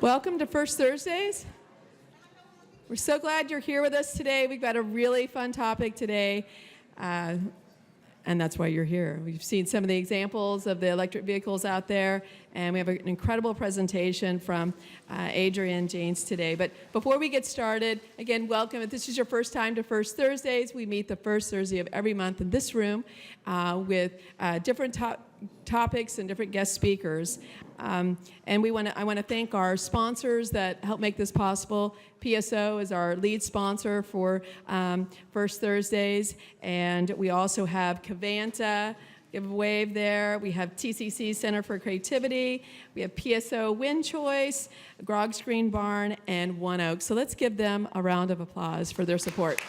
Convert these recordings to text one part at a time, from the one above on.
Welcome to First Thursdays. We're so glad you're here with us today. We've got a really fun topic today, and that's why you're here. We've seen some of the examples of the electric vehicles out there, and we have an incredible presentation from Adrian Janes today. But before we get started, again, welcome. If this is your first time to First Thursdays, we meet the first Thursday of every month in this room with different topics and different guest speakers. And I want to thank our sponsors that help make this possible. PSO is our lead sponsor for First Thursdays, and we also have Cavanta. Give a wave there. We have TCC Center for Creativity. We have PSO Wind Choice, Grog Screen Barn, and One Oak. So let's give them a round of applause for their support.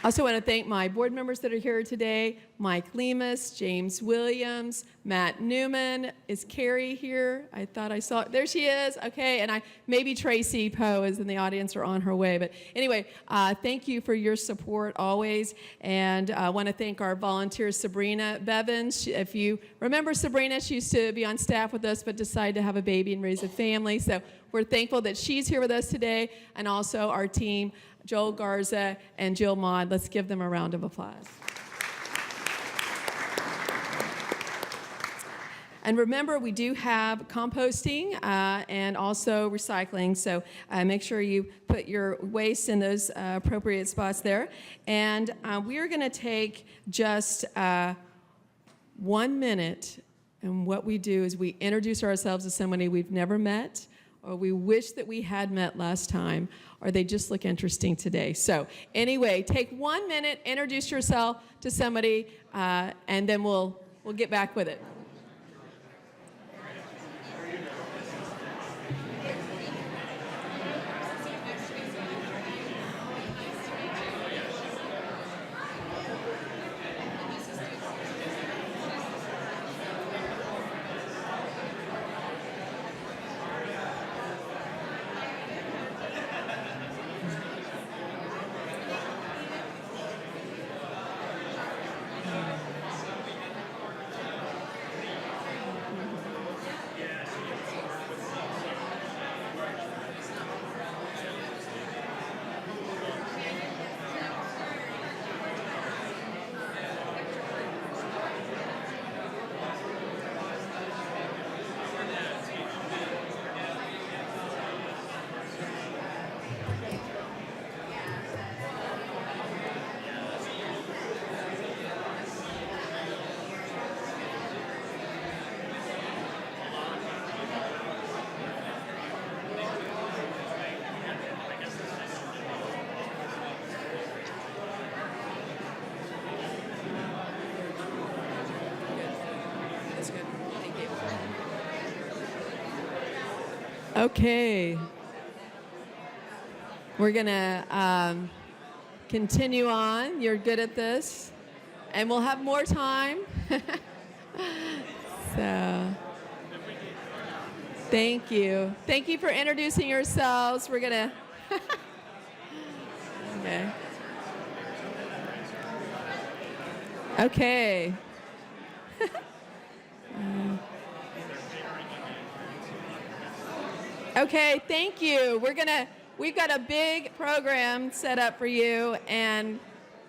I also want to thank my board members that are here today, Mike Lemus, James Williams, Matt Newman. Is Carrie here? I thought I saw, there she is, okay, and maybe Tracy Poe is in the audience or on her way, but anyway, thank you for your support always, and I want to thank our volunteer, Sabrina Bevins. If you remember Sabrina, she used to be on staff with us, but decided to have a baby and raise a family, so we're thankful that she's here with us today, and also our team, Joel Garza and Jill Maud. Let's give them a round of applause. And remember, we do have composting and also recycling, so make sure you put your waste in those appropriate spots there. And we are going to take just 1 minute, and what we do is we introduce ourselves to somebody we've never met, or we wish that we had met last time, or they just look interesting today. So anyway, take 1 minute, introduce yourself to somebody, and then we'll get back with it. Okay, we're gonna continue on. You're good at this, and we'll have more time. So, thank you. Thank you for introducing yourselves. We're gonna, okay. Okay. Okay, thank you. We've got a big program set up for you, and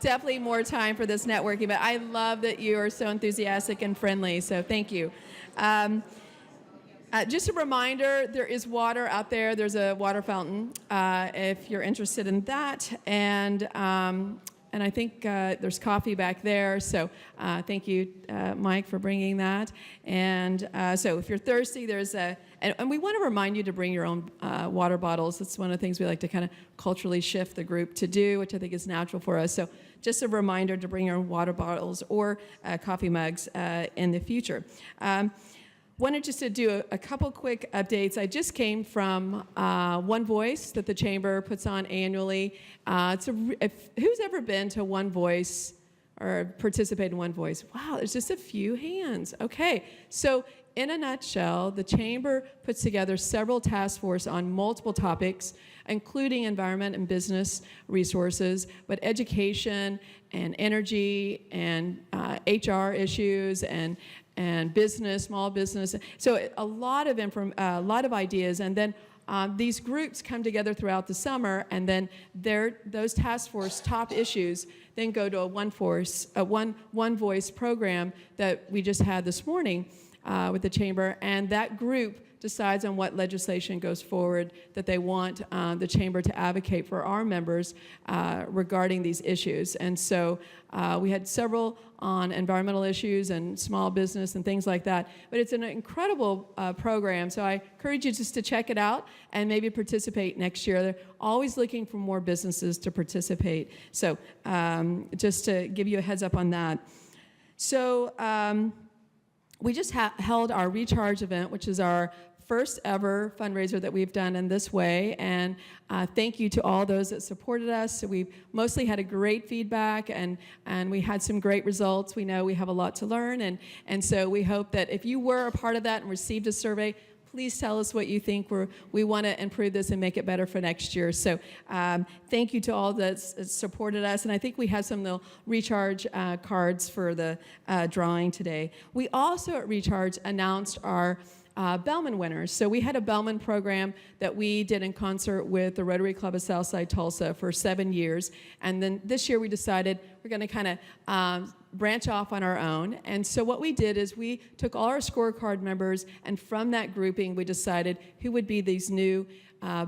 definitely more time for this networking, but I love that you are so enthusiastic and friendly, so thank you. Just a reminder, there is water out there. There's a water fountain if you're interested in that, and I think there's coffee back there, so thank you, Mike, for bringing that. And so if you're thirsty, there's and we want to remind you to bring your own water bottles. That's one of the things we like to kind of culturally shift the group to do, which I think is natural for us. So just a reminder to bring your own water bottles or coffee mugs in the future. Wanted just to do a couple quick updates. I just came from One Voice that the Chamber puts on annually. Who's ever been to One Voice or participated in One Voice? Wow, there's just a few hands. Okay, so in a nutshell, the Chamber puts together several task forces on multiple topics, including environment and business resources, but education and energy and HR issues and and business, small business. So a lot of ideas, and then these groups come together throughout the summer, and then those task force top issues then go to a one voice program that we just had this morning with the chamber, and that group decides on what legislation goes forward that they want the chamber to advocate for our members regarding these issues. And so we had several on environmental issues and small business and things like that. But it's an incredible program, so I encourage you just to check it out and maybe participate next year. They're always looking for more businesses to participate. So just to give you a heads up on that. So we just held our Recharge event, which is our first ever fundraiser that we've done in this way, and thank you to all those that supported us. So we mostly had a great feedback, and we had some great results. We know we have a lot to learn, and so we hope that if you were a part of that and received a survey, please tell us what you think. We want to improve this and make it better for next year. So thank you to all that supported us, and I think we have some little Recharge cards for the drawing today. We also at Recharge announced our Bellman winners. So we had a Bellman program that we did in concert with the Rotary Club of Southside Tulsa for 7 years. And then this year we decided we're going to kind of branch off on our own. And so what we did is we took all our scorecard members, and from that grouping we decided who would be these new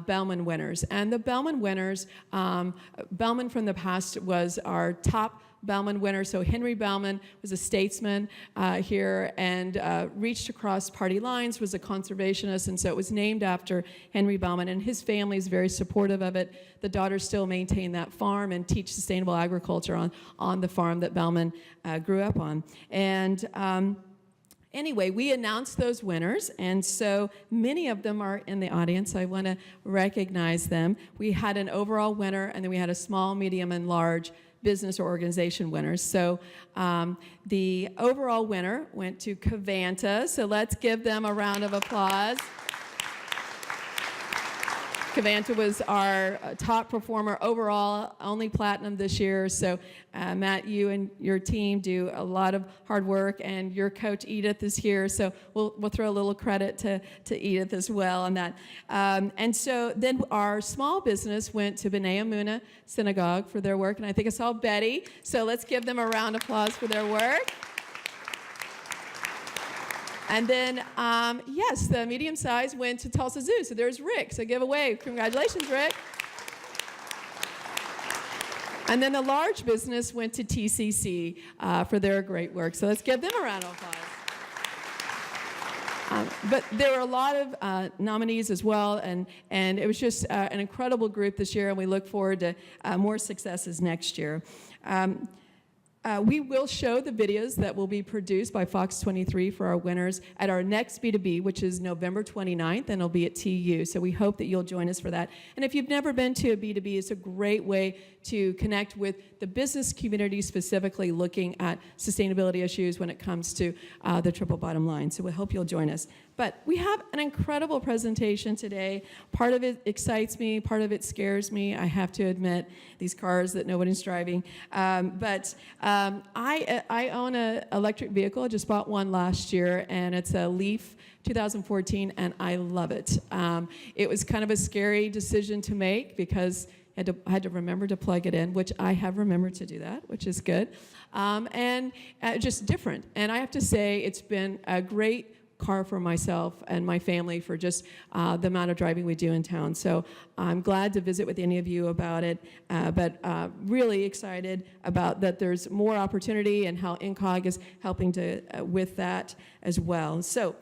Bellman winners. And the Bellman winners, Bellman from the past was our top Bellman winner. So Henry Bellman was a statesman here and reached across party lines, was a conservationist, and so it was named after Henry Bellman, and his family is very supportive of it. The daughters still maintain that farm and teach sustainable agriculture on the farm that Bellman grew up on. And anyway, we announced those winners, and so many of them are in the audience. I want to recognize them. We had an overall winner, and then we had a small, medium, and large business or organization winners. So the overall winner went to Covanta, so let's give them a round of applause. Covanta was our top performer overall, only platinum this year. So Matt, you and your team do a lot of hard work, and your coach Edith is here. So we'll throw a little credit to Edith as well on that. And so then our small business went to B'nai Amuna Synagogue for their work, and I think I saw Betty. So let's give them a round of applause for their work. And then, yes, the medium size went to Tulsa Zoo. So there's Rick. So give a wave. Congratulations, Rick. And then the large business went to TCC for their great work. So let's give them a round of applause. But there were a lot of nominees as well, and it was just an incredible group this year, and we look forward to more successes next year. We will show the videos that will be produced by Fox 23 for our winners at our next B2B, which is November 29th, and it'll be at TU. So we hope that you'll join us for that. And if you've never been to a B2B, it's a great way to connect with the business community, specifically looking at sustainability issues when it comes to the triple bottom line. So we hope you'll join us. But we have an incredible presentation today. Part of it excites me, part of it scares me, I have to admit, these cars that nobody's driving. I own an electric vehicle. I just bought one last year, and it's a Leaf 2014, and I love it. It was kind of a scary decision to make because I had to remember to plug it in, which I have remembered to do that, which is good. And just different. And I have to say, it's been a great car for myself and my family for just the amount of driving we do in town. So I'm glad to visit with any of you about it, but really excited about that there's more opportunity and how INCOG is helping to with that as well. So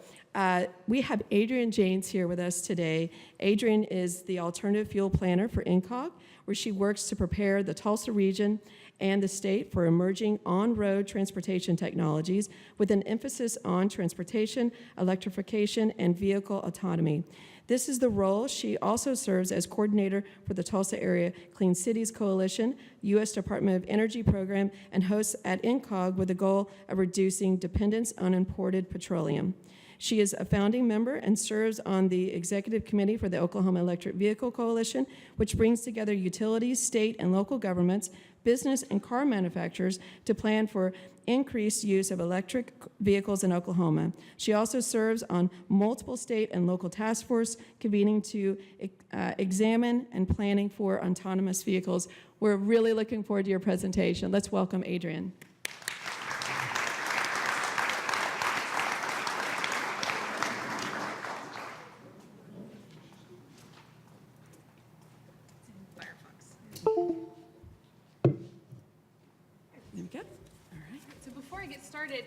we have Adrienne Janes here with us today. Adrienne is the alternative fuel planner for INCOG, where she works to prepare the Tulsa region and the state for emerging on-road transportation technologies with an emphasis on transportation, electrification, and vehicle autonomy. This is the role. She also serves as coordinator for the Tulsa Area Clean Cities Coalition, U.S. Department of Energy program, and hosts at INCOG with the goal of reducing dependence on imported petroleum. She is a founding member and serves on the executive committee for the Oklahoma Electric Vehicle Coalition, which brings together utilities, state and local governments, business and car manufacturers to plan for increased use of electric vehicles in Oklahoma. She also serves on multiple state and local task force convening to examine and planning for autonomous vehicles. We're really looking forward to your presentation. Let's welcome Adrienne. Started,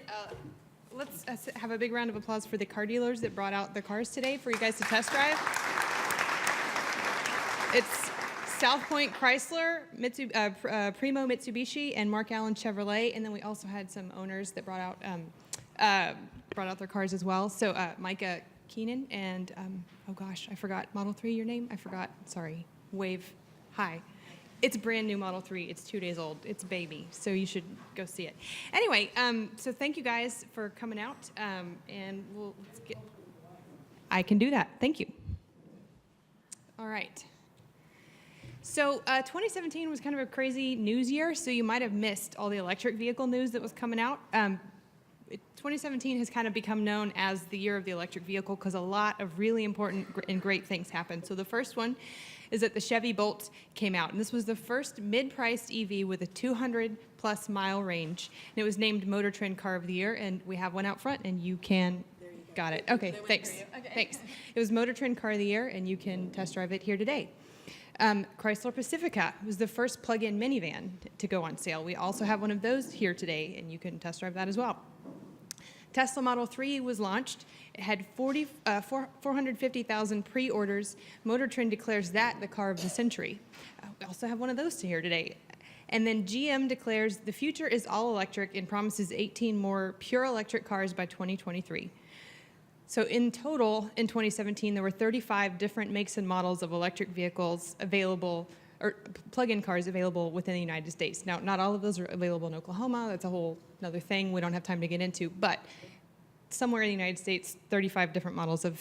let's have a big round of applause for the car dealers that brought out the cars today for you guys to test drive. It's South Point Chrysler, Primo Mitsubishi, and Mark Allen Chevrolet, and then we also had some owners that brought out their cars as well. So Micah Keenan and oh gosh, I forgot Model 3. Your name? I forgot. Sorry. Wave. Hi. It's a brand new Model 3. It's 2 days old. It's a baby, so you should go see it. Anyway, so thank you guys for coming out, and let's get. I can do that. Thank you. All right. So 2017 was kind of a crazy news year, so you might have missed all the electric vehicle news that was coming out. 2017 has kind of become known as the year of the electric vehicle because a lot of really important and great things happened. So the first one is that the Chevy Bolt came out, and this was the first mid-priced EV with a 200-plus mile range. And it was named Motor Trend Car of the Year, and we have one out front, and you can. There you go. Got it. Okay, thanks. Okay. Thanks. It was Motor Trend Car of the Year, and you can test drive it here today. Chrysler Pacifica was the first plug-in minivan to go on sale. We also have one of those here today, and you can test drive that as well. Tesla Model 3 was launched. It had 450,000 pre-orders. Motor Trend declares that the car of the century. We also have one of those to here today. And then GM declares the future is all electric and promises 18 more pure electric cars by 2023. So in total, in 2017, there were 35 different makes and models of electric vehicles available, or plug-in cars available within the United States. Now, not all of those are available in Oklahoma. That's a whole other thing we don't have time to get into. But somewhere in the United States, 35 different models of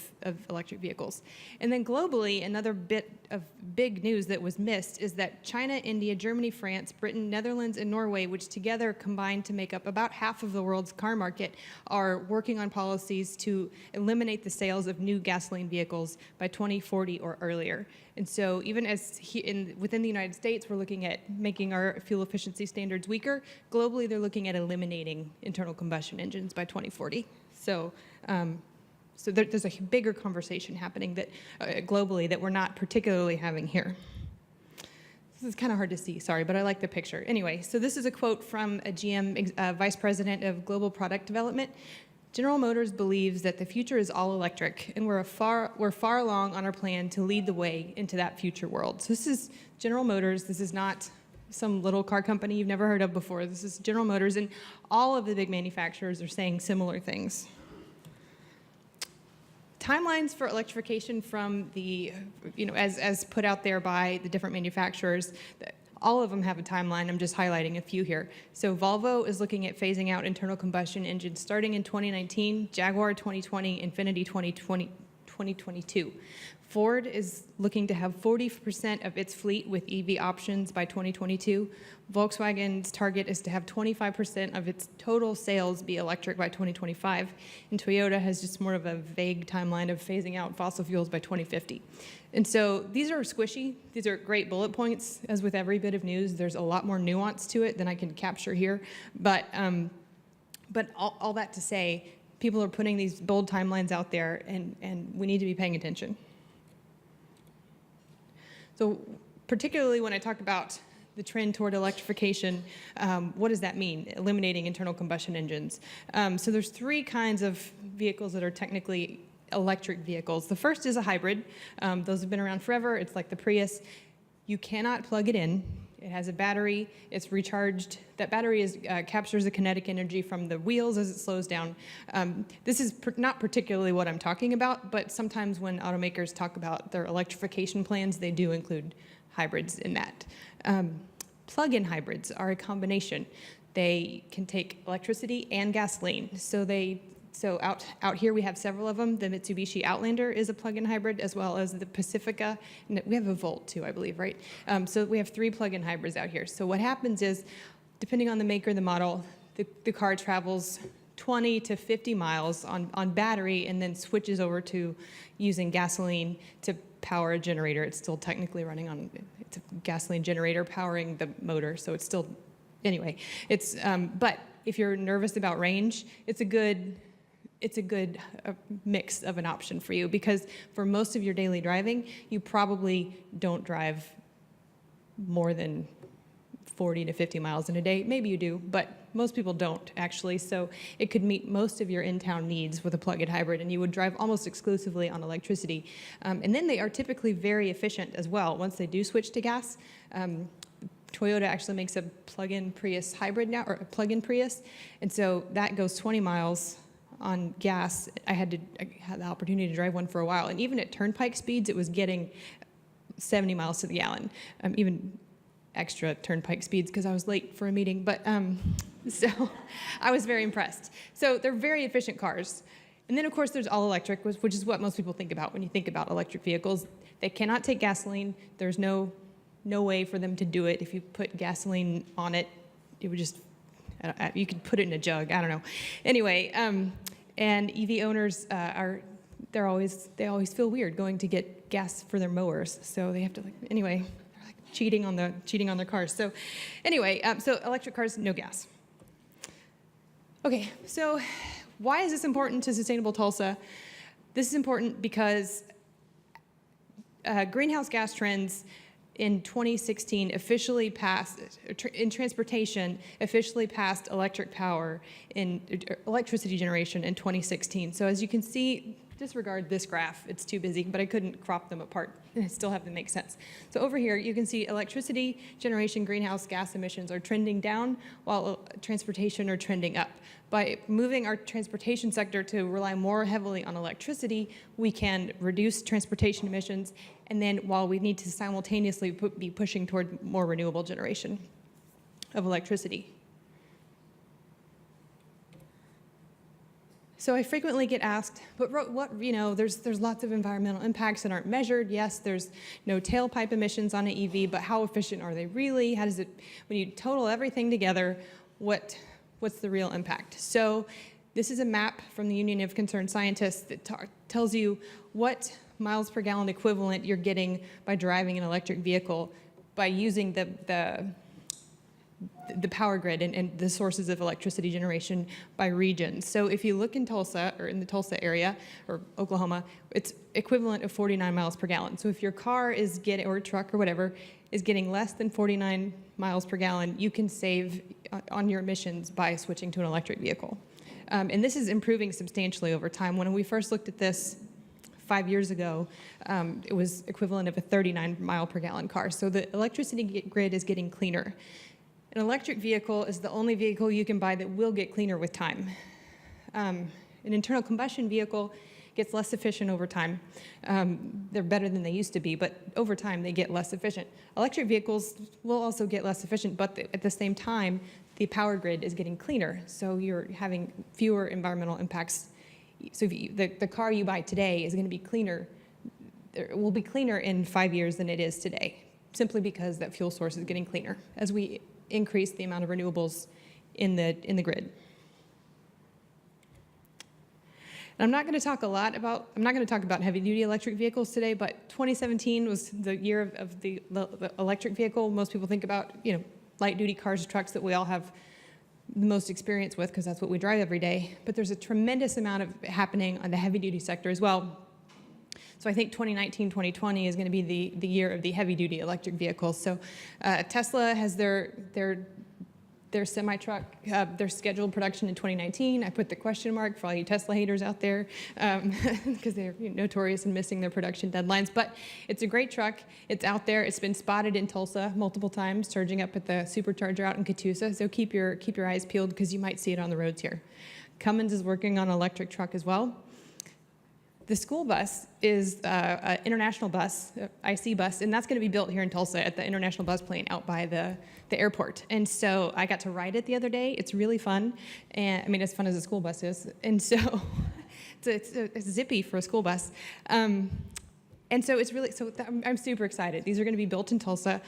electric vehicles. And then globally, another bit of big news that was missed is that China, India, Germany, France, Britain, Netherlands, and Norway, which together combine to make up about half of the world's car market, are working on policies to eliminate the sales of new gasoline vehicles by 2040 or earlier. And so even as within the United States, we're looking at making our fuel efficiency standards weaker, globally they're looking at eliminating internal combustion engines by 2040. So there's a bigger conversation happening that globally that we're not particularly having here. This is kind of hard to see, sorry, but I like the picture. Anyway, so this is a quote from a GM Vice President of Global Product Development. General Motors believes that the future is all electric, and we're far along on our plan to lead the way into that future world. So this is General Motors. This is not some little car company you've never heard of before. This is General Motors, and all of the big manufacturers are saying similar things. Timelines for electrification from the, as put out there by the different manufacturers, all of them have a timeline. I'm just highlighting a few here. So Volvo is looking at phasing out internal combustion engines starting in 2019, Jaguar 2020, Infiniti 2022. Ford is looking to have 40% of its fleet with EV options by 2022. Volkswagen's target is to have 25% of its total sales be electric by 2025. And Toyota has just more of a vague timeline of phasing out fossil fuels by 2050. And so these are squishy. These are great bullet points. As with every bit of news, there's a lot more nuance to it than I can capture here. But all that to say, people are putting these bold timelines out there, and we need to be paying attention. So particularly when I talk about the trend toward electrification, what does that mean, eliminating internal combustion engines? So there's three kinds of vehicles that are technically electric vehicles. The first is a hybrid. Those have been around forever. It's like the Prius. You cannot plug it in. It has a battery. It's recharged. That battery captures the kinetic energy from the wheels as it slows down. This is not particularly what I'm talking about, but sometimes when automakers talk about their electrification plans, they do include hybrids in that. Plug-in hybrids are a combination. They can take electricity and gasoline. So they So out here we have several of them. The Mitsubishi Outlander is a plug-in hybrid, as well as the Pacifica. And we have a Volt too, I believe, right? So we have 3 plug-in hybrids out here. So what happens is, depending on the maker and the model, the car travels 20 to 50 miles on battery and then switches over to using gasoline to power a generator. It's still technically running on, it's a gasoline generator powering the motor, so it's still, anyway. But if you're nervous about range, it's a good mix of an option for you, because for most of your daily driving, you probably don't drive more than 40 to 50 miles in a day. Maybe you do, but most people don't actually. So it could meet most of your in-town needs with a plug-in hybrid, and you would drive almost exclusively on electricity. And then they are typically very efficient as well. Once they do switch to gas, Toyota actually makes a plug-in Prius hybrid now, or a plug-in Prius, and so that goes 20 miles on gas. I had the opportunity to drive one for a while, and even at turnpike speeds, it was getting 70 miles to the gallon, even extra turnpike speeds because I was late for a meeting, but so I was very impressed. So they're very efficient cars. And then of course there's all electric, which is what most people think about when you think about electric vehicles. They cannot take gasoline. There's no way for them to do it. If you put gasoline on it, it would just, you could put it in a jug, I don't know. Anyway, and EV owners they always feel weird going to get gas for their mowers. So they have to, anyway, they're like cheating on their cars. So anyway, so electric cars, no gas. Okay, so why is this important to sustainable Tulsa? This is important because greenhouse gas trends in 2016 officially passed, in transportation, officially passed electric power in electricity generation in 2016. So as you can see, disregard this graph, it's too busy, but I couldn't crop them apart and still have them make sense. So over here, you can see electricity generation greenhouse gas emissions are trending down while transportation are trending up. By moving our transportation sector to rely more heavily on electricity, we can reduce transportation emissions, and then while we need to simultaneously be pushing toward more renewable generation of electricity. So I frequently get asked, but what, there's lots of environmental impacts that aren't measured. Yes, there's no tailpipe emissions on an EV, but how efficient are they really? How does it, when you total everything together, what's the real impact? So this is a map from the Union of Concerned Scientists that tells you what miles per gallon equivalent you're getting by driving an electric vehicle by using the power grid and the sources of electricity generation by region. So if you look in Tulsa, or in the Tulsa area, or Oklahoma, it's equivalent of 49 miles per gallon. So if your car is getting, or truck or whatever, is getting less than 49 miles per gallon, you can save on your emissions by switching to an electric vehicle. And this is improving substantially over time. When we first looked at this 5 years ago, it was equivalent of a 39 mile per gallon car. So the electricity grid is getting cleaner. An electric vehicle is the only vehicle you can buy that will get cleaner with time. An internal combustion vehicle gets less efficient over time. They're better than they used to be, but over time they get less efficient. Electric vehicles will also get less efficient, but at the same time, the power grid is getting cleaner, so you're having fewer environmental impacts. So if the car you buy today is going to be cleaner, it will be cleaner in 5 years than it is today, simply because that fuel source is getting cleaner as we increase the amount of renewables in the grid. And I'm not going to talk about heavy-duty electric vehicles today, but 2017 was the year of the electric vehicle. Most people think about, light-duty cars, trucks that we all have the most experience with because that's what we drive every day. But there's a tremendous amount of happening on the heavy-duty sector as well. So I think 2019, 2020 is going to be the year of the heavy-duty electric vehicles. So Tesla has their semi-truck, their scheduled production in 2019. I put the question mark for all you Tesla haters out there because they're notorious in missing their production deadlines. But it's a great truck. It's out there. It's been spotted in Tulsa multiple times, charging up at the supercharger out in Catoosa. So keep your eyes peeled because you might see it on the roads here. Cummins is working on an electric truck as well. the school bus is an international bus, IC bus, and that's going to be built here in Tulsa at the International Bus Plane out by the airport. And so I got to ride it the other day. It's really fun, and I mean, as fun as a school bus is. And so it's zippy for a school bus. And so it's really, I'm super excited. These are going to be built in Tulsa.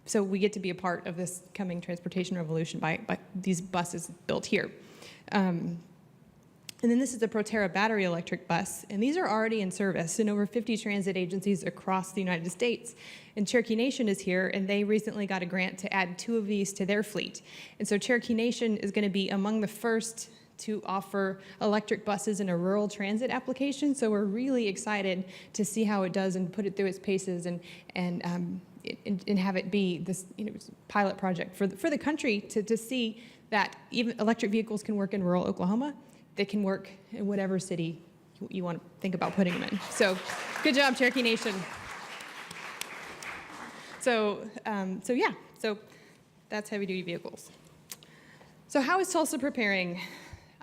So we get to be a part of this coming transportation revolution by these buses built here. And then this is a Proterra battery electric bus, and these are already in service in over 50 transit agencies across the United States. And Cherokee Nation is here, and they recently got a grant to add 2 of these to their fleet. And so Cherokee Nation is going to be among the first to offer electric buses in a rural transit application. So we're really excited to see how it does and put it through its paces and have it be this pilot project for the country to see that even electric vehicles can work in rural Oklahoma. They can work in whatever city you want to think about putting them in. So good job, Cherokee Nation. So that's heavy-duty vehicles. So how is Tulsa preparing?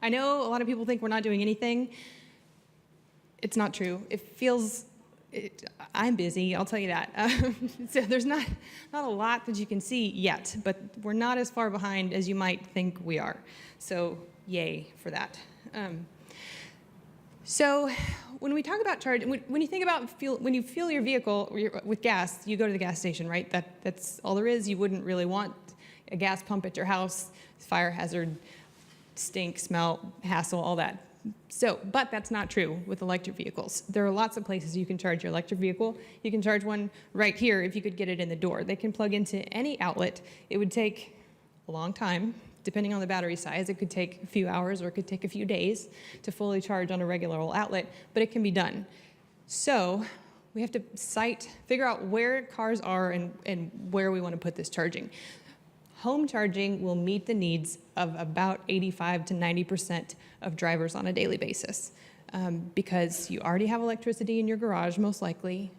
I know a lot of people think we're not doing anything. It's not true. I'm busy, I'll tell you that. So there's not a lot that you can see yet, but we're not as far behind as you might think we are. So yay for that. So when we talk about charging, when you think about when you fuel your vehicle with gas, you go to the gas station, right? That's all there is. You wouldn't really want a gas pump at your house, fire hazard, stink, smell, hassle, all that. But that's not true with electric vehicles. There are lots of places you can charge your electric vehicle. You can charge one right here if you could get it in the door. They can plug into any outlet. It would take a long time, depending on the battery size. It could take a few hours or it could take a few days to fully charge on a regular old outlet, but it can be done. So we have to figure out where cars are and where we want to put this charging. Home charging will meet the needs of about 85 to 90% of drivers on a daily basis because you already have electricity in your garage, most likely.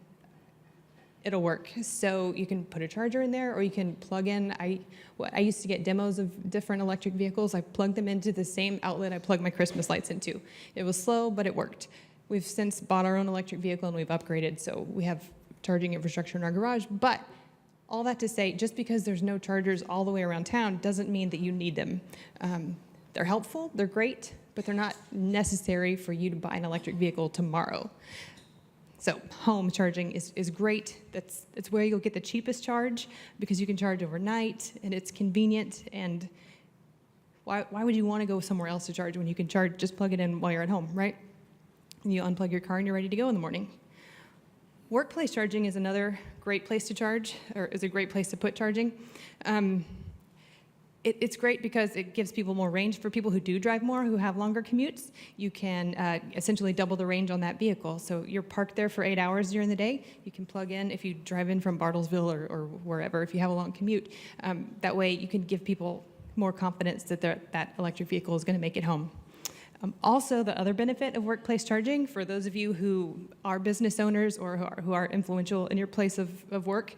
It'll work. So you can put a charger in there or you can plug in. I used to get demos of different electric vehicles. I plugged them into the same outlet I plugged my Christmas lights into. It was slow, but it worked. We've since bought our own electric vehicle and we've upgraded, so we have charging infrastructure in our garage. But all that to say, just because there's no chargers all the way around town doesn't mean that you need them. They're helpful, they're great, but they're not necessary for you to buy an electric vehicle tomorrow. So home charging is great. It's where you'll get the cheapest charge because you can charge overnight and it's convenient. And why would you want to go somewhere else to charge when you can just plug it in while you're at home, right? And you unplug your car and you're ready to go in the morning. Workplace charging is another great place to charge, or is a great place to put charging. It's great because it gives people more range. For people who do drive more, who have longer commutes, you can essentially double the range on that vehicle. So you're parked there for 8 hours during the day. You can plug in if you drive in from Bartlesville or wherever, if you have a long commute. That way you can give people more confidence that that electric vehicle is going to make it home. Also, the other benefit of workplace charging, for those of you who are business owners or who are influential in your place of work,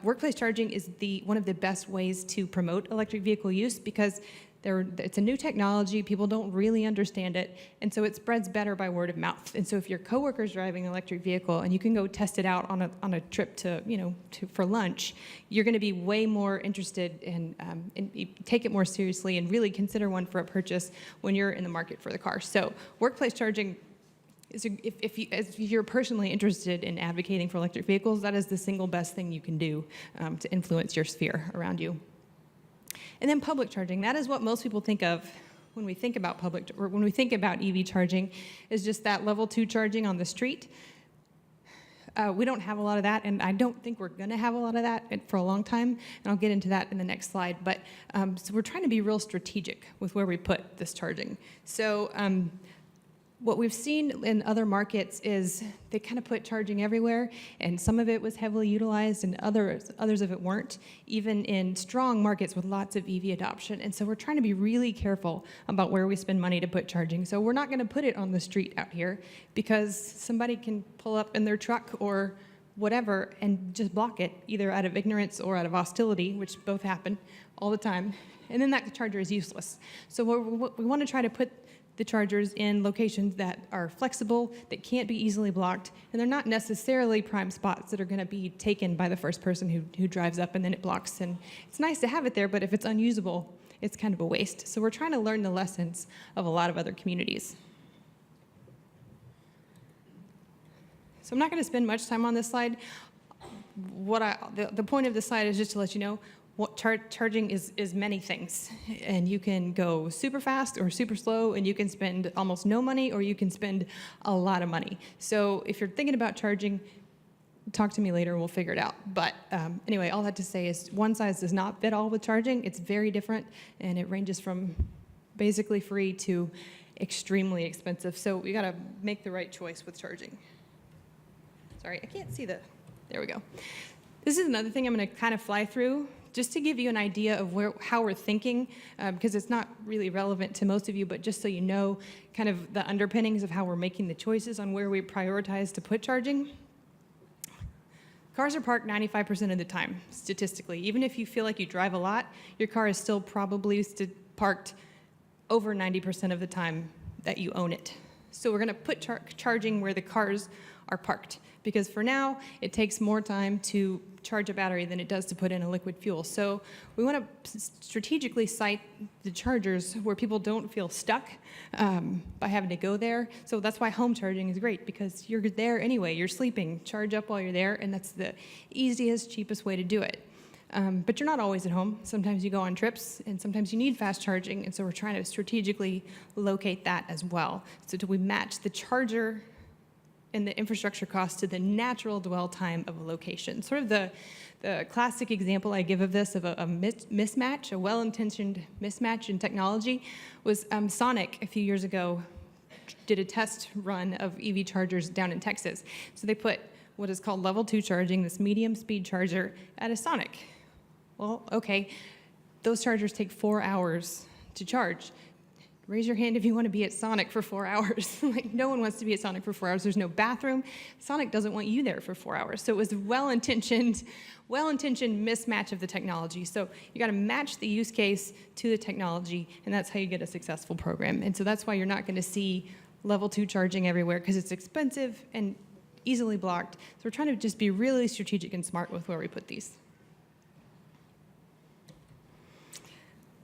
workplace charging is one of the best ways to promote electric vehicle use because it's a new technology, people don't really understand it, and so it spreads better by word of mouth. And so if your coworker's driving an electric vehicle and you can go test it out on a trip for lunch, you're going to be way more interested and take it more seriously and really consider one for a purchase when you're in the market for the car. So workplace charging if you're personally interested in advocating for electric vehicles, that is the single best thing you can do to influence your sphere around you. And then public charging, that is what most people think of when we think about when we think about EV charging, is just that level 2 charging on the street. We don't have a lot of that, and I don't think we're going to have a lot of that for a long time, and I'll get into that in the next slide. But so we're trying to be real strategic with where we put this charging. So what we've seen in other markets is they kind of put charging everywhere, and some of it was heavily utilized and others of it weren't, even in strong markets with lots of EV adoption. And so we're trying to be really careful about where we spend money to put charging. So we're not going to put it on the street out here because somebody can pull up in their truck or whatever and just block it, either out of ignorance or out of hostility, which both happen all the time. And then that charger is useless. So we want to try to put the chargers in locations that are flexible, that can't be easily blocked, and they're not necessarily prime spots that are going to be taken by the first person who drives up and then it blocks. And it's nice to have it there, but if it's unusable, it's kind of a waste. So we're trying to learn the lessons of a lot of other communities. So I'm not going to spend much time on this slide. The point of this slide is just to let you know what charging is many things. And you can go super fast or super slow, and you can spend almost no money, or you can spend a lot of money. So if you're thinking about charging, talk to me later and we'll figure it out. But anyway, all that to say is one size does not fit all with charging. It's very different, and it ranges from basically free to extremely expensive. So we got to make the right choice with charging. Sorry, I can't see there we go. This is another thing I'm going to kind of fly through, just to give you an idea of how we're thinking, because it's not really relevant to most of you, but just so you know kind of the underpinnings of how we're making the choices on where we prioritize to put charging. Cars are parked 95% of the time, statistically. Even if you feel like you drive a lot, your car is still probably parked over 90% of the time that you own it. So we're going to put charging where the cars are parked, because for now, it takes more time to charge a battery than it does to put in a liquid fuel. So we want to strategically site the chargers where people don't feel stuck by having to go there. So that's why home charging is great, because you're there anyway, you're sleeping, charge up while you're there, and that's the easiest, cheapest way to do it. But you're not always at home. Sometimes you go on trips, and sometimes you need fast charging, and so we're trying to strategically locate that as well. So do we match the charger and the infrastructure cost to the natural dwell time of a location? Sort of the classic example I give of this, of a mismatch, a well-intentioned mismatch in technology, was Sonic a few years ago did a test run of EV chargers down in Texas. So they put what is called level 2 charging, this medium speed charger, at a Sonic. Well, okay, those chargers take 4 hours to charge. Raise your hand if you want to be at Sonic for 4 hours. Like, no one wants to be at Sonic for 4 hours. There's no bathroom. Sonic doesn't want you there for 4 hours. So it was a well-intentioned mismatch of the technology. So you got to match the use case to the technology, and that's how you get a successful program. And so that's why you're not going to see level 2 charging everywhere, because it's expensive and easily blocked. So we're trying to just be really strategic and smart with where we put these.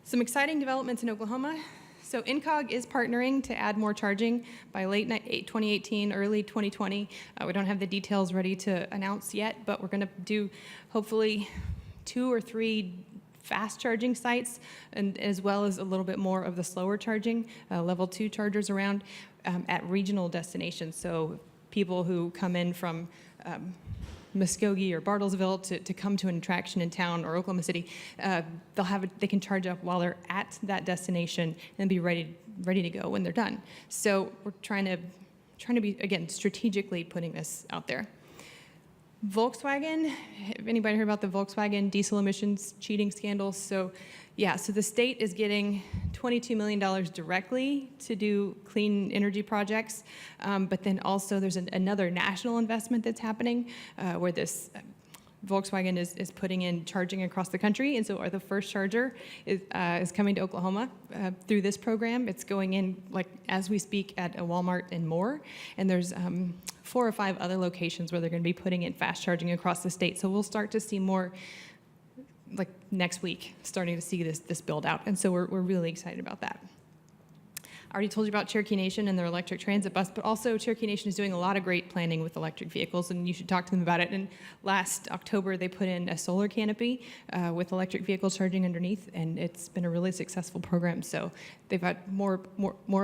Some exciting developments in Oklahoma. So INCOG is partnering to add more charging by late 2018, early 2020. We don't have the details ready to announce yet, but we're going to do hopefully 2 or 3 fast charging sites, and as well as a little bit more of the slower charging, level 2 chargers around at regional destinations. So people who come in from Muskogee or Bartlesville to come to an attraction in town, or Oklahoma City, they can charge up while they're at that destination and be ready to go when they're done. So we're trying to be, again, strategically putting this out there. Volkswagen, have anybody heard about the Volkswagen diesel emissions cheating scandals? So the state is getting $22 million directly to do clean energy projects, but then also there's another national investment that's happening where this Volkswagen is putting in charging across the country, and so the first charger is coming to Oklahoma through this program. It's going in, like, as we speak, at a Walmart and more, and there's 4 or 5 other locations where they're going to be putting in fast charging across the state. So we'll start to see more, like next week, starting to see this build out, and so we're really excited about that. I already told you about Cherokee Nation and their electric transit bus, but also Cherokee Nation is doing a lot of great planning with electric vehicles, and you should talk to them about it. And last October, they put in a solar canopy with electric vehicle charging underneath, and it's been a really successful program. So they've had more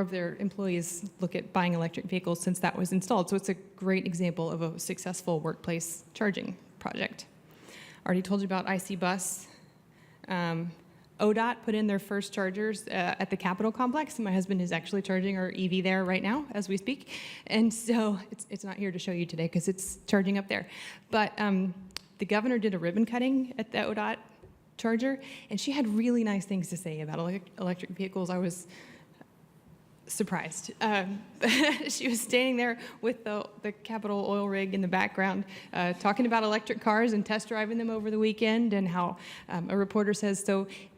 of their employees look at buying electric vehicles since that was installed. So it's a great example of a successful workplace charging project. I already told you about IC Bus. ODOT put in their first chargers at the Capitol complex. My husband is actually charging our EV there right now as we speak. And so it's not here to show you today because it's charging up there. But the governor did a ribbon cutting at the ODOT charger, and she had really nice things to say about electric vehicles. I was surprised. She was standing there with the Capitol oil rig in the background, talking about electric cars and test driving them over the weekend, and how a reporter says,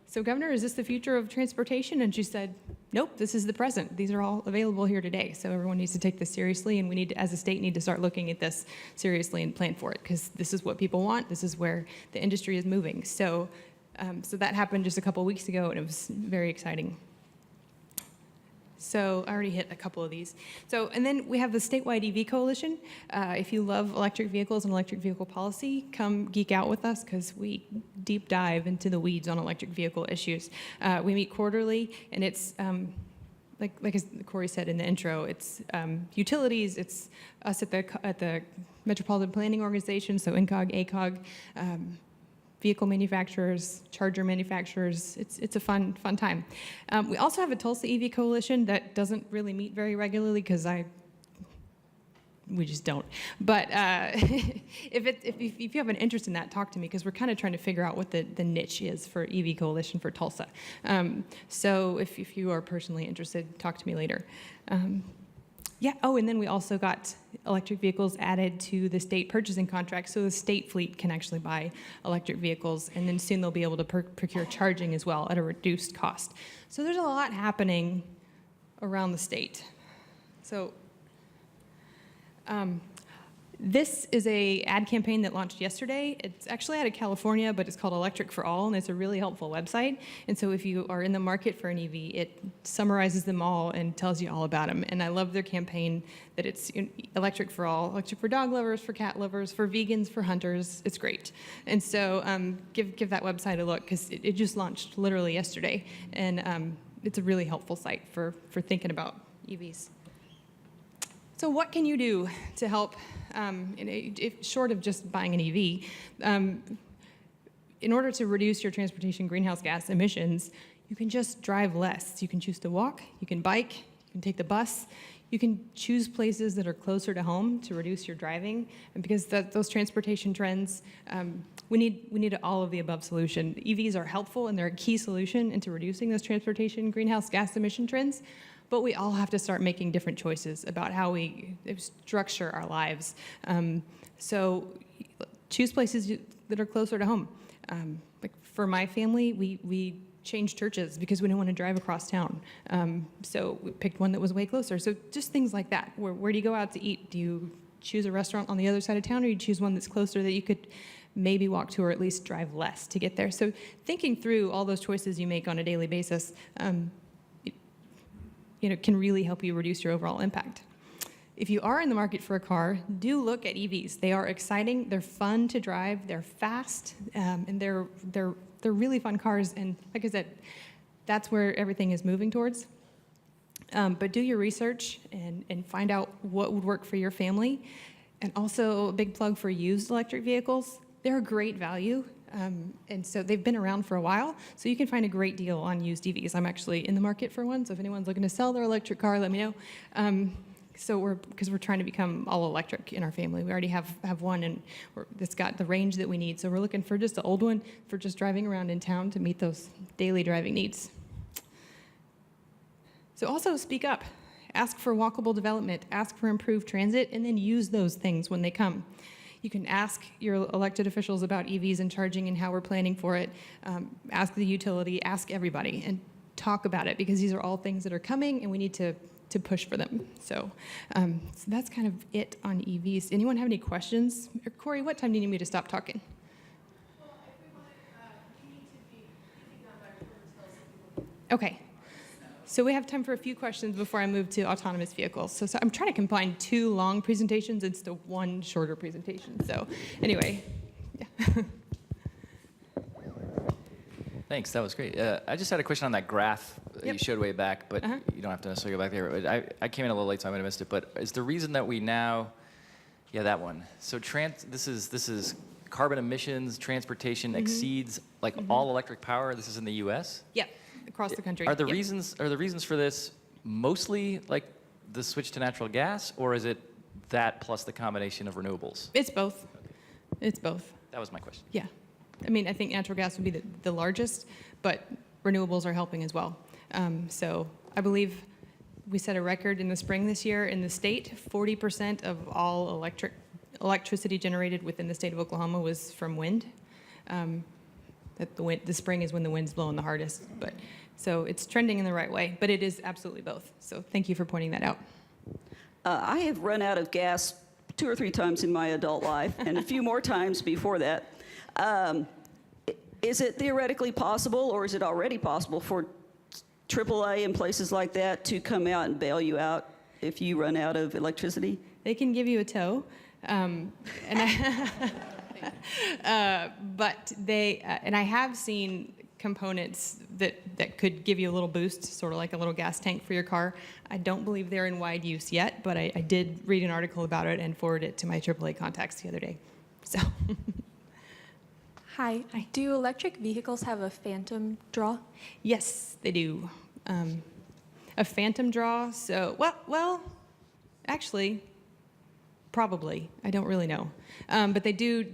so so Governor, is this the future of transportation? And she said, nope, this is the present. These are all available here today. So everyone needs to take this seriously, and we need to, as a state, need to start looking at this seriously and plan for it, because this is what people want. This is where the industry is moving. So, so that happened just a couple weeks ago, and it was very exciting. So I already hit a couple of these. So, and then we have the statewide EV coalition. If you love electric vehicles and electric vehicle policy, come geek out with us, because we deep dive into the weeds on electric vehicle issues. We meet quarterly, and it's like as Corey said in the intro, it's utilities, it's us at the Metropolitan Planning Organization, so NCOG, ACOG, vehicle manufacturers, charger manufacturers. It's a fun time. We also have a Tulsa EV coalition that doesn't really meet very regularly because we just don't. But if you have an interest in that, talk to me, because we're kind of trying to figure out what the niche is for EV coalition for Tulsa. So if you are personally interested, talk to me later. Yeah, oh, and then we also got electric vehicles added to the state purchasing contract, so the state fleet can actually buy electric vehicles, and then soon they'll be able to procure charging as well at a reduced cost. So there's a lot happening around the state. So this is a ad campaign that launched yesterday. It's actually out of California, but it's called Electric for All, and it's a really helpful website. And so if you are in the market for an EV, it summarizes them all and tells you all about them. And I love their campaign that it's electric for all, electric for dog lovers, for cat lovers, for vegans, for hunters. It's great. And so give that website a look, because it just launched literally yesterday. And it's a really helpful site for thinking about EVs. So what can you do to help, short of just buying an EV, in order to reduce your transportation greenhouse gas emissions? You can just drive less. You can choose to walk, you can bike, you can take the bus, you can choose places that are closer to home to reduce your driving. And because those transportation trends, we need all of the above solution. EVs are helpful, and they're a key solution into reducing those transportation greenhouse gas emission trends. But we all have to start making different choices about how we structure our lives. So choose places that are closer to home. Like for my family, we changed churches because we didn't want to drive across town. So we picked one that was way closer. So just things like that. Where do you go out to eat? Do you choose a restaurant on the other side of town, or you choose one that's closer that you could maybe walk to, or at least drive less to get there? So thinking through all those choices you make on a daily basis, can really help you reduce your overall impact. If you are in the market for a car, do look at EVs. They are exciting, they're fun to drive, they're fast, and they're really fun cars. And like I said, that's where everything is moving towards. But do your research and find out what would work for your family. And also a big plug for used electric vehicles. They're a great value. And so they've been around for a while, so you can find a great deal on used EVs. I'm actually in the market for one, so if anyone's looking to sell their electric car, let me know. Because we're trying to become all electric in our family. We already have one, and it's got the range that we need. So we're looking for just an old one for just driving around in town to meet those daily driving needs. So also speak up. Ask for walkable development. Ask for improved transit, and then use those things when they come. You can ask your elected officials about EVs and charging and how we're planning for it. Ask the utility, ask everybody, and talk about it, because these are all things that are coming, and we need to push for them. So that's kind of it on EVs. Anyone have any questions? Or Corey, what time do you need me to stop talking? Well, if we want to, you need to be thinking about your Okay. So we have time for a few questions before I move to autonomous vehicles. So I'm trying to combine 2 long presentations into 1 shorter presentation. So anyway, yeah. Thanks, that was great. I just had a question on that graph that you showed way back, but you don't have to necessarily go back there. But I came in a little late, so I might have missed it. But is the reason that we now, that one. So this is carbon emissions, transportation exceeds like all electric power. This is in the U.S. Yeah. Across the country. Are the reasons for this mostly like the switch to natural gas, or is it that plus the combination of renewables? It's both. It's both. That was my question. Yeah. I mean, I think natural gas would be the largest, but renewables are helping as well. So I believe we set a record in the spring this year in the state. 40% of all electricity generated within the state of Oklahoma was from wind. that the spring is when the wind's blowing the hardest. But so it's trending in the right way, but it is absolutely both. So thank you for pointing that out. I have run out of gas 2 or 3 times in my adult life, and a few more times before that. Is it theoretically possible, or is it already possible for AAA and places like that to come out and bail you out if you run out of electricity? They can give you a tow, and but they and I have seen components that could give you a little boost, sort of like a little gas tank for your car. I don't believe they're in wide use yet, but I did read an article about it and forwarded it to my AAA contacts the other day. So. Hi. Do electric vehicles have a phantom draw? Yes, they do. A phantom draw. So, well, actually, probably. I don't really know, but they do.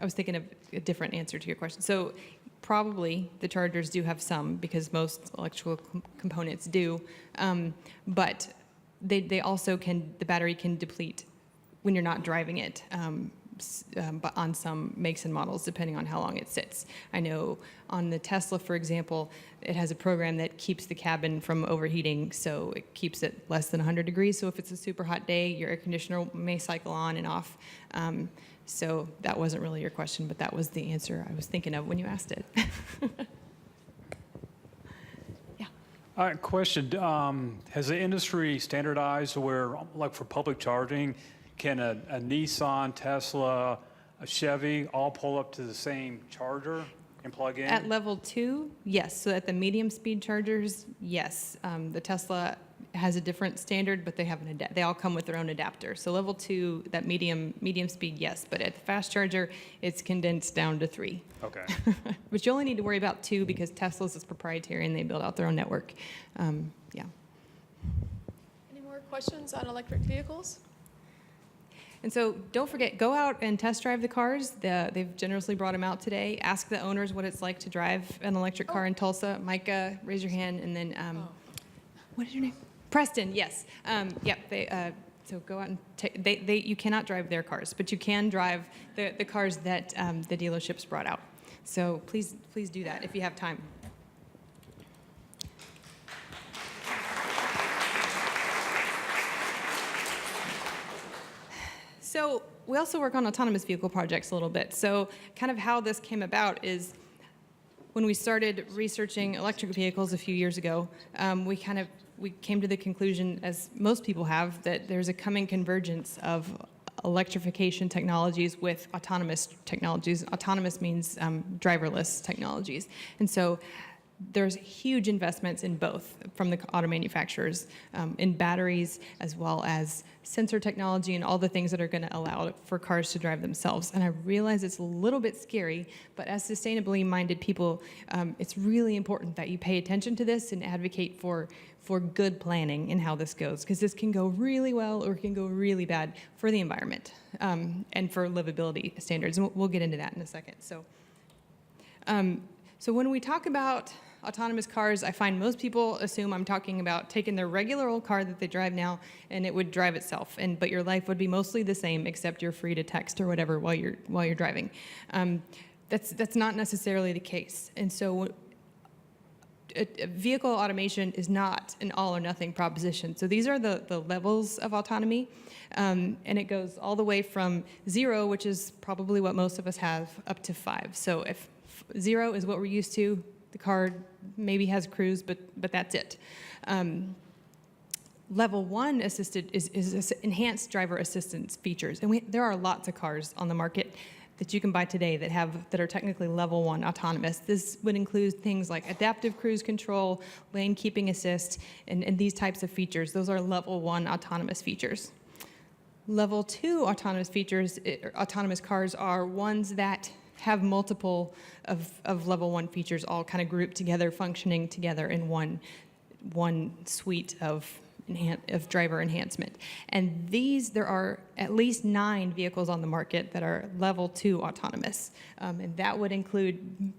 I was thinking of a different answer to your question. So, probably the chargers do have some because most electrical components do, but they also can. The battery can deplete when you're not driving it. But on some makes and models, depending on how long it sits. I know on the Tesla, for example, it has a program that keeps the cabin from overheating, so it keeps it less than 100 degrees. So if it's a super hot day, your air conditioner may cycle on and off. So that wasn't really your question, but that was the answer I was thinking of when you asked it. Yeah. Question, has the industry standardized where, like for public charging, can a Nissan, Tesla, a Chevy all pull up to the same charger and plug in? At level 2, yes. So at the medium speed chargers, yes. The Tesla has a different standard, but they have they all come with their own adapter. So level 2, that medium speed, yes. But at the fast charger, it's condensed down to 3. Okay. But you only need to worry about 2 because Tesla's is proprietary and they build out their own network. Yeah. Any more questions on electric vehicles? And so don't forget, go out and test drive the cars. They've generously brought them out today. Ask the owners what it's like to drive an electric car in Tulsa. Micah, raise your hand, and then, what is your name? Preston, yes. Yep, so go out and you cannot drive their cars, but you can drive the cars that the dealerships brought out. So please do that if you have time. So we also work on autonomous vehicle projects a little bit. So kind of how this came about is when we started researching electric vehicles a few years ago, we came to the conclusion, as most people have, that there's a coming convergence of electrification technologies with autonomous technologies. Autonomous means driverless technologies. And so there's huge investments in both from the auto manufacturers, in batteries as well as sensor technology and all the things that are going to allow for cars to drive themselves. And I realize it's a little bit scary, but as sustainably minded people, it's really important that you pay attention to this and advocate for good planning in how this goes, because this can go really well or it can go really bad for the environment and for livability standards. And we'll get into that in a second. So when we talk about autonomous cars, I find most people assume I'm talking about taking their regular old car that they drive now and it would drive itself, but your life would be mostly the same except you're free to text or whatever while you're driving. That's not necessarily the case. And so vehicle automation is not an all or nothing proposition. So these are the levels of autonomy, and it goes all the way from 0, which is probably what most of us have, up to 5. So if 0 is what we're used to, the car maybe has cruise, but that's it. Level 1 assisted is enhanced driver assistance features, and there are lots of cars on the market that you can buy today that are technically level 1 autonomous. This would include things like adaptive cruise control, lane keeping assist, and these types of features. Those are level 1 autonomous features. Level 2 autonomous features, autonomous cars are ones that have multiple of level 1 features all kind of grouped together, functioning together in one suite of driver enhancement. And there are at least 9 vehicles on the market that are level 2 autonomous. And that would include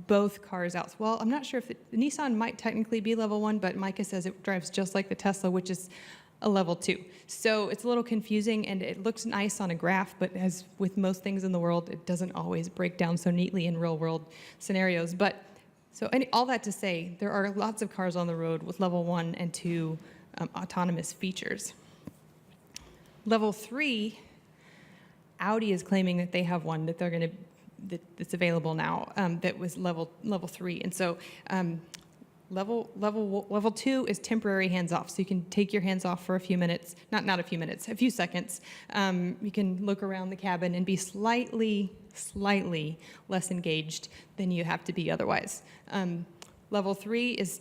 both cars out. Well, I'm not sure if the Nissan might technically be level 1, but Micah says it drives just like the Tesla, which is a level 2. So it's a little confusing, and it looks nice on a graph, but as with most things in the world, it doesn't always break down so neatly in real-world scenarios. But all that to say, there are lots of cars on the road with level 1 and 2 autonomous features. Level 3, Audi is claiming that they have one that they're going to that's available now that was level 3, and so level 2 is temporary hands off, so you can take your hands off for a few minutes, not a few minutes, a few seconds. You can look around the cabin and be slightly less engaged than you have to be otherwise. Level 3 is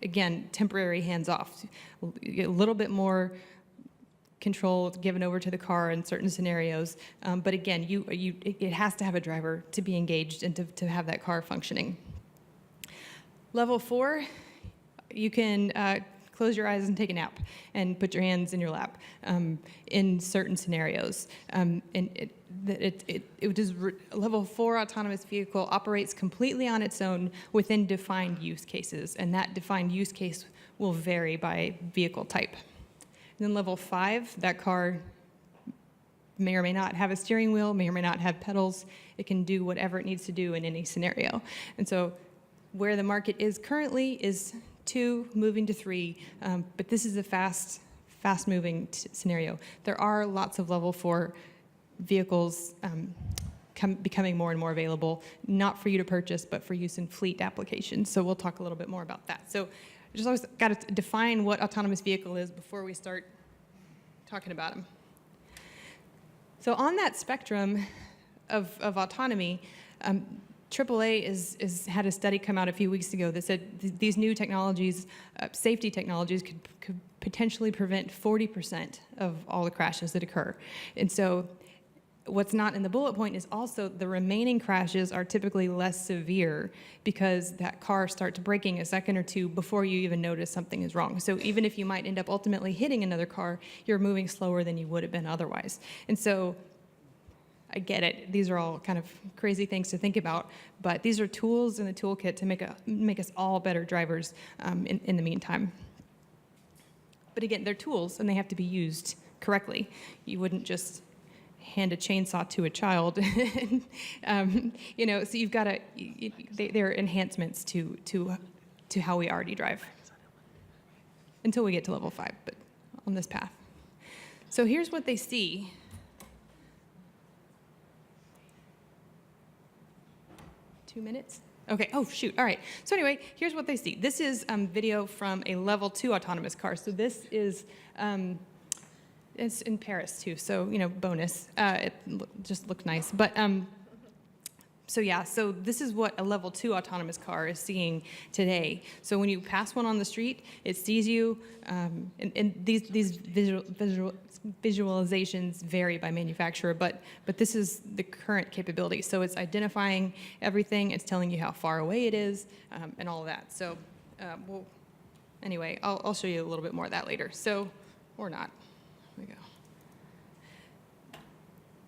again temporary hands off, a little bit more control given over to the car in certain scenarios, but again, it has to have a driver to be engaged and to have that car functioning. Level 4, you can close your eyes and take a nap and put your hands in your lap in certain scenarios. Level 4 autonomous vehicle operates completely on its own within defined use cases, and that defined use case will vary by vehicle type. And then level 5, that car may or may not have a steering wheel, may or may not have pedals. It can do whatever it needs to do in any scenario. And so where the market is currently is 2, moving to 3, but this is a fast-moving scenario. There are lots of level 4 vehicles becoming more and more available, not for you to purchase, but for use in fleet applications. So we'll talk a little bit more about that. So just always got to define what autonomous vehicle is before we start talking about them. So on that spectrum of autonomy, AAA had a study come out a few weeks ago that said these new technologies, safety technologies, could potentially prevent 40% of all the crashes that occur. And so what's not in the bullet point is also the remaining crashes are typically less severe because that car starts braking a second or two before you even notice something is wrong. So even if you might end up ultimately hitting another car, you're moving slower than you would have been otherwise. And so I get it. These are all kind of crazy things to think about, but these are tools in the toolkit to make us all better drivers in the meantime. But again, they're tools, and they have to be used correctly. You wouldn't just hand a chainsaw to a child. So you've got to, they're enhancements to how we already drive until we get to level 5, but on this path. So here's what they see. Two minutes? Okay, oh shoot, all right. So anyway, here's what they see. This is video from a level 2 autonomous car. So this is, it's in Paris too, so, bonus. It just looked nice. But, so this is what a level 2 autonomous car is seeing today. So when you pass one on the street, it sees you, and these visualizations vary by manufacturer, but this is the current capability. So it's identifying everything, it's telling you how far away it is, and all of that. So, anyway, I'll show you a little bit more of that later. So, or not. Here we go.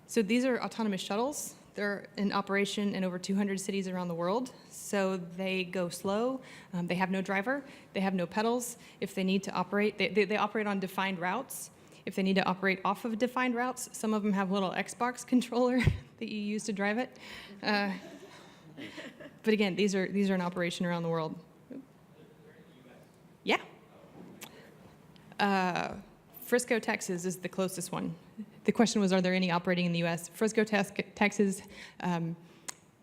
So these are autonomous shuttles. They're in operation in over 200 cities around the world. So they go slow. They have no driver. They have no pedals. If they need to operate, they operate on defined routes. If they need to operate off of defined routes, some of them have a little Xbox controller that you use to drive it. But again, these are in operation around the world. Yeah. Frisco, Texas is the closest one. The question was, are there any operating in the U.S.? Frisco, Texas,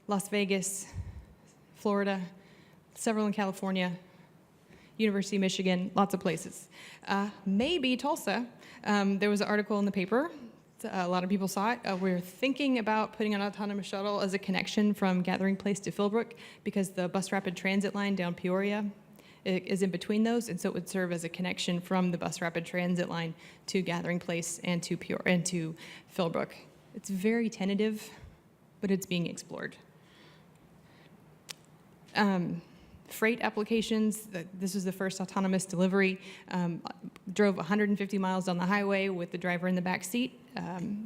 Las Vegas, Florida, several in California, University of Michigan, lots of places. Maybe Tulsa. There was an article in the paper. A lot of people saw it. We're thinking about putting an autonomous shuttle as a connection from Gathering Place to Philbrook because the bus rapid transit line down Peoria is in between those, and so it would serve as a connection from the bus rapid transit line to Gathering Place and to Philbrook. It's very tentative, but it's being explored. freight applications. This was the first autonomous delivery. Drove 150 miles down the highway with the driver in the back seat.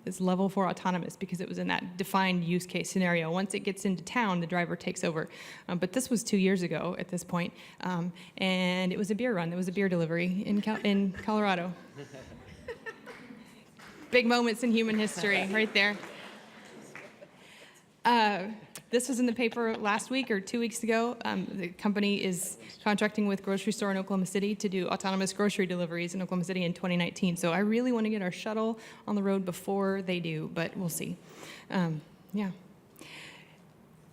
It's level 4 autonomous because it was in that defined use case scenario. Once it gets into town, the driver takes over. But this was 2 years ago at this point, and it was a beer run. It was a beer delivery in Colorado. Big moments in human history right there. This was in the paper last week or 2 weeks ago. The company is contracting with a grocery store in Oklahoma City to do autonomous grocery deliveries in Oklahoma City in 2019. So I really want to get our shuttle on the road before they do, but we'll see. Yeah.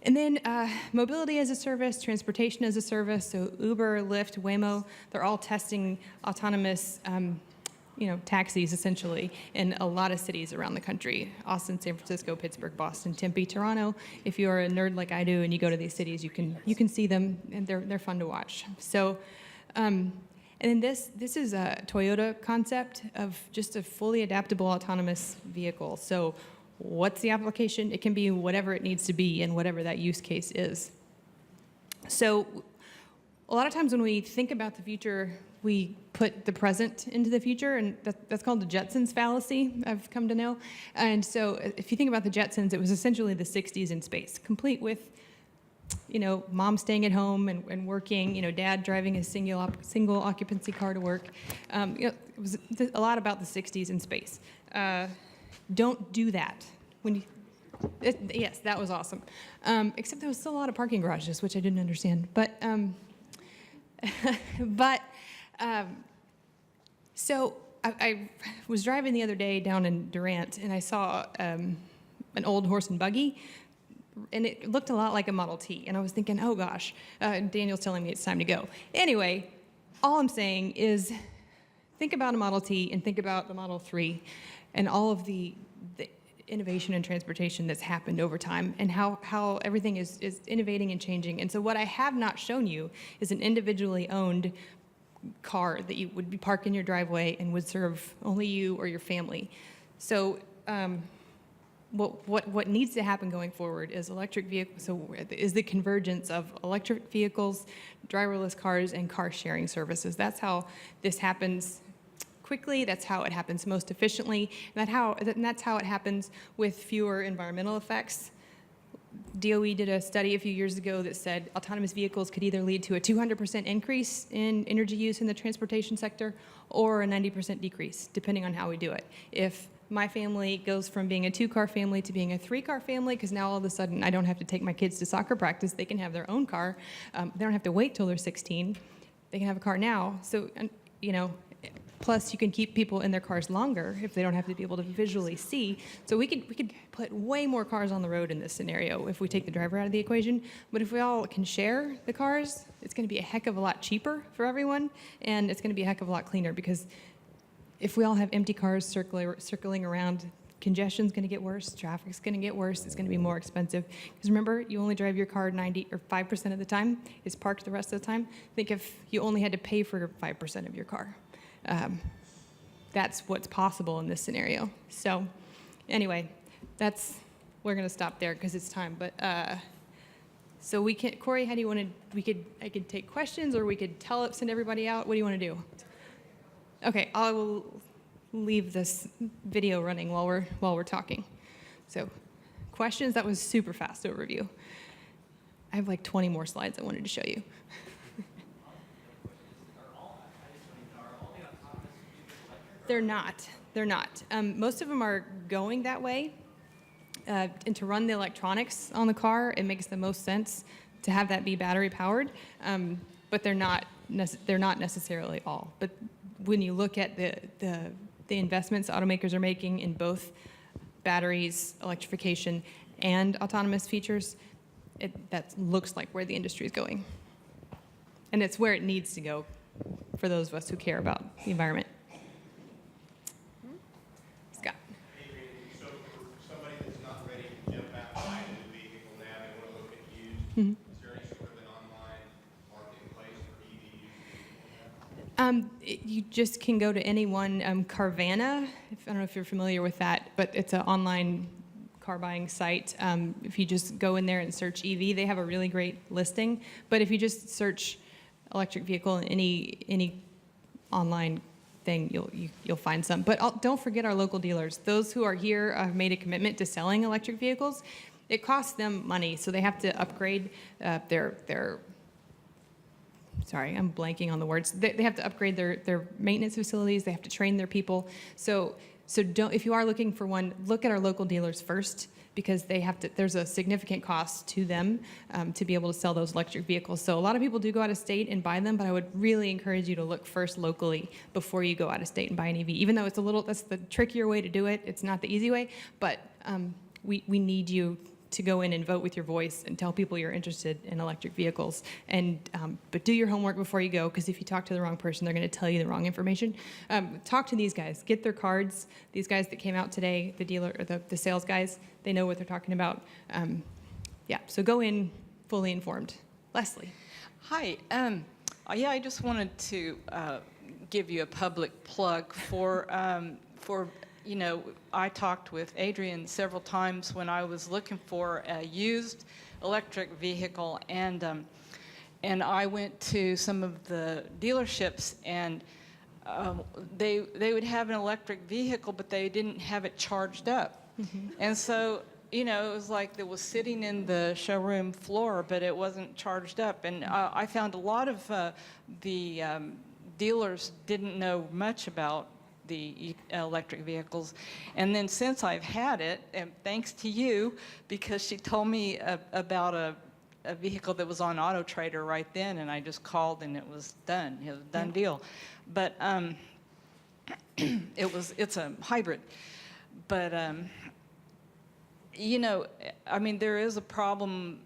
And then mobility as a service, transportation as a service. So Uber, Lyft, Waymo, they're all testing autonomous taxis essentially in a lot of cities around the country. Austin, San Francisco, Pittsburgh, Boston, Tempe, Toronto. If you're a nerd like I do and you go to these cities, you can see them and they're fun to watch. So, and then this is a Toyota concept of just a fully adaptable autonomous vehicle. So what's the application? It can be whatever it needs to be and whatever that use case is. So a lot of times when we think about the future, we put the present into the future, and that's called the Jetsons fallacy, I've come to know. And so if you think about the Jetsons, it was essentially the 60s in space, complete with, mom staying at home and working, dad driving a single occupancy car to work. It was a lot about the 60s in space. Don't do that. Yes, that was awesome. Except there was still a lot of parking garages, which I didn't understand. So I was driving the other day down in Durant, and I saw an old horse and buggy, and it looked a lot like a Model T. And I was thinking, oh gosh, Daniel's telling me it's time to go. Anyway, all I'm saying is think about a Model T and think about the Model 3 and all of the innovation in transportation that's happened over time and how everything is innovating and changing. And so what I have not shown you is an individually owned car that you would be parked in your driveway and would serve only you or your family. So what needs to happen going forward is electric vehicles. So is the convergence of electric vehicles, driverless cars, and car sharing services. That's how this happens quickly. That's how it happens most efficiently. And that's how it happens with fewer environmental effects. DOE did a study a few years ago that said autonomous vehicles could either lead to a 200% increase in energy use in the transportation sector or a 90% decrease, depending on how we do it. If my family goes from being a 2-car family to being a 3-car family, because now all of a sudden I don't have to take my kids to soccer practice, they can have their own car. They don't have to wait till they're 16. They can have a car now. So, plus, you can keep people in their cars longer if they don't have to be able to visually see. So we could put way more cars on the road in this scenario if we take the driver out of the equation. But if we all can share the cars, it's going to be a heck of a lot cheaper for everyone, and it's going to be a heck of a lot cleaner because if we all have empty cars circling around, congestion's going to get worse, traffic's going to get worse, it's going to be more expensive. Because remember, you only drive your car 90 or 5% of the time, it's parked the rest of the time. Think if you only had to pay for 5% of your car. That's what's possible in this scenario. So anyway, we're going to stop there because it's time. But so we can, Corey, how do you want to, I could take questions or we could send everybody out. What do you want to do? Okay, I will leave this video running while we're talking. So questions, that was super fast overview. I have like 20 more slides I wanted to show you. They're not. Most of them are going that way. And to run the electronics on the car, it makes the most sense to have that be battery powered. But they're not necessarily all. But when you look at the investments automakers are making in both batteries, electrification, and autonomous features, that looks like where the industry is going. And it's where it needs to go for those of us who care about the environment. Mm-hmm. Is there any sort of an online marketplace for EVs? You just can go to any one. Carvana, I don't know if you're familiar with that, but it's an online car buying site. If you just go in there and search EV, they have a really great listing. But if you just search electric vehicle in any online thing, you'll find some. But don't forget our local dealers. Those who are here have made a commitment to selling electric vehicles. It costs them money, so they have to upgrade their sorry, I'm blanking on the words. They have to upgrade their maintenance facilities. They have to train their people. So don't, if you are looking for one, look at our local dealers first, because they have to, there's a significant cost to them to be able to sell those electric vehicles. So a lot of people do go out of state and buy them, but I would really encourage you to look first locally before you go out of state and buy an EV. Even though it's that's the trickier way to do it. It's not the easy way, but we need you to go in and vote with your voice and tell people you're interested in electric vehicles. And but do your homework before you go, because if you talk to the wrong person, they're going to tell you the wrong information. Talk to these guys. Get their cards. These guys that came out today, the dealer or the sales guys, they know what they're talking about. Yeah. So go in fully informed. Leslie. Hi. Yeah, I just wanted to give you a public plug for. You know, I talked with Adrian several times when I was looking for a used electric vehicle, and I went to some of the dealerships, and they would have an electric vehicle, but they didn't have it charged up. Mm-hmm. And so, you know, it was like it was sitting in the showroom floor, but it wasn't charged up. And I found a lot of the dealers didn't know much about the electric vehicles. And then since I've had it, and thanks to you, because she told me about a vehicle that was on Auto Trader right then, and I just called and it was done. It was a done deal. But it's a hybrid. But you know, I mean, there is a problem.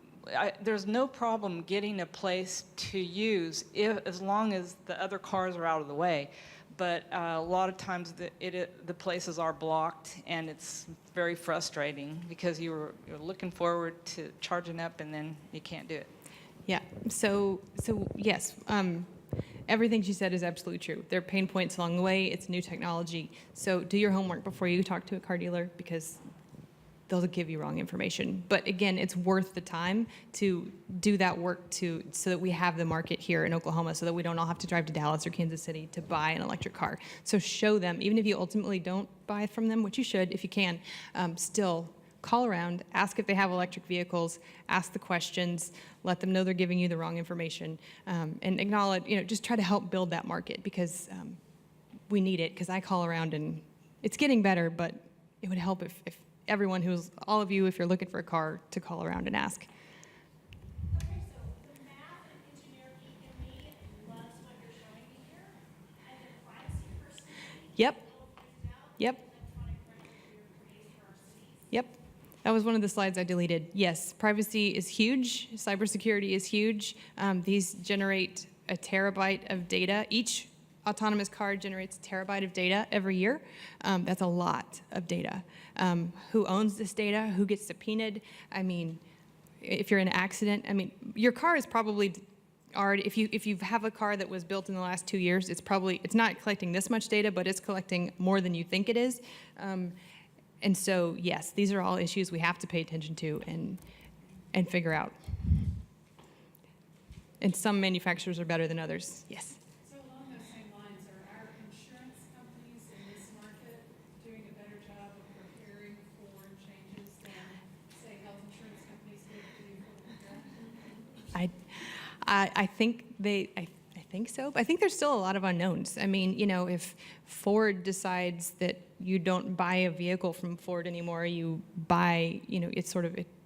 There's no problem getting a place to use as long as the other cars are out of the way. But a lot of times the places are blocked, and it's very frustrating because you're looking forward to charging up and then you can't do it. Yeah. So yes, everything she said is absolutely true. There are pain points along the way. It's new technology. So do your homework before you talk to a car dealer, because they'll give you wrong information. But again, it's worth the time to do that work so that we have the market here in Oklahoma, so that we don't all have to drive to Dallas or Kansas City to buy an electric car. So show them, even if you ultimately don't buy from them, which you should if you can, still call around, ask if they have electric vehicles, ask the questions, let them know they're giving you the wrong information, and acknowledge, you know, just try to help build that market, because we need it, because I call around and it's getting better, but it would help if everyone all of you, if you're looking for a car, to call around and ask. Okay, so the math and engineer geek in me loves what you're showing me here. And then privacy for cities. Yep. Yep. Electronic record created for our cities. Yep. That was one of the slides I deleted. Yes, privacy is huge. Cybersecurity is huge. These generate a terabyte of data. Each autonomous car generates a terabyte of data every year. That's a lot of data. Who owns this data? Who gets subpoenaed? I mean, if you're in an accident, I mean, your car is probably already, if you have a car that was built in the last 2 years, it's not collecting this much data, but it's collecting more than you think it is. And so, yes, these are all issues we have to pay attention to and figure out. And some manufacturers are better than others. Yes. So along those same lines, are our insurance companies in this market doing a better job of preparing for changes than, say, health insurance companies did for I think I think so. I think there's still a lot of unknowns. I mean, you know, if Ford decides that you don't buy a vehicle from Ford anymore, you buy, you know, it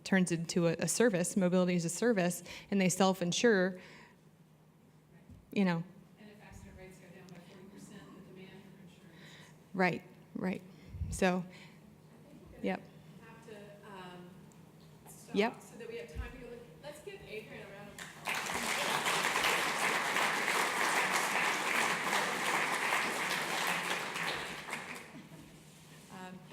turns into a service, mobility is a service, and they self-insure, you know. And if accident rates go down by 40%, the demand for insurance. Right, right. So, yep. Have to stop Yep. so that we have time to go look. Let's give Adrian a round of applause.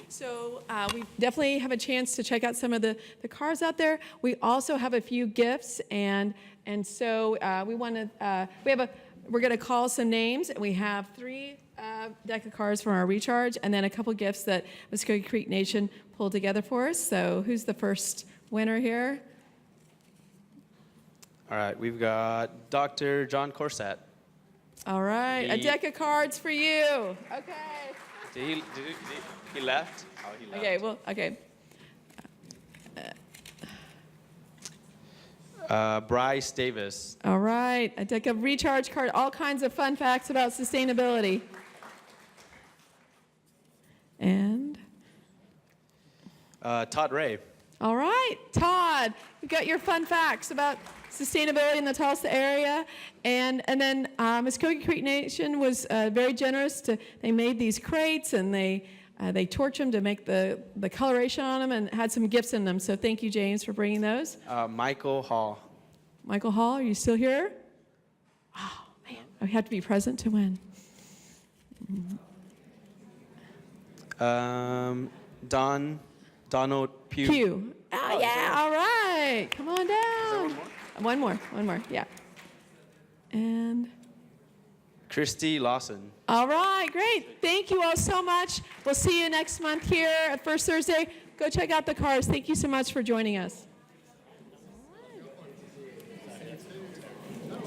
So we definitely have a chance to check out some of the cars out there. We also have a few gifts, and so we want to we have we're going to call some names. We have 3 deck of cards from our recharge, and then a couple gifts that Muskogee Creek Nation pulled together for us. So who's the first winner here? All right, we've got Dr. John Corsat. All right, a He- deck of cards for you. Okay. He left? Oh, he left. Okay, well, okay. Bryce Davis. All right, a deck of recharge card, all kinds of fun facts about sustainability. And, Todd Ray. all right, Todd, you got your fun facts about sustainability in the Tulsa area. And then Muskogee Creek Nation was very generous. They made these crates, and they torch them to make the coloration on them, and had some gifts in them. So thank you, James, for bringing those. Michael Hall. Michael Hall, are you still here? Oh, man, we have to be present to win. Donald Pugh. Q. Oh, yeah, all right. Come on down. One more, yeah. And, Christy Lawson. all right, great. Thank you all so much. We'll see you next month here at First Thursday. Go check out the cars. Thank you so much for joining us.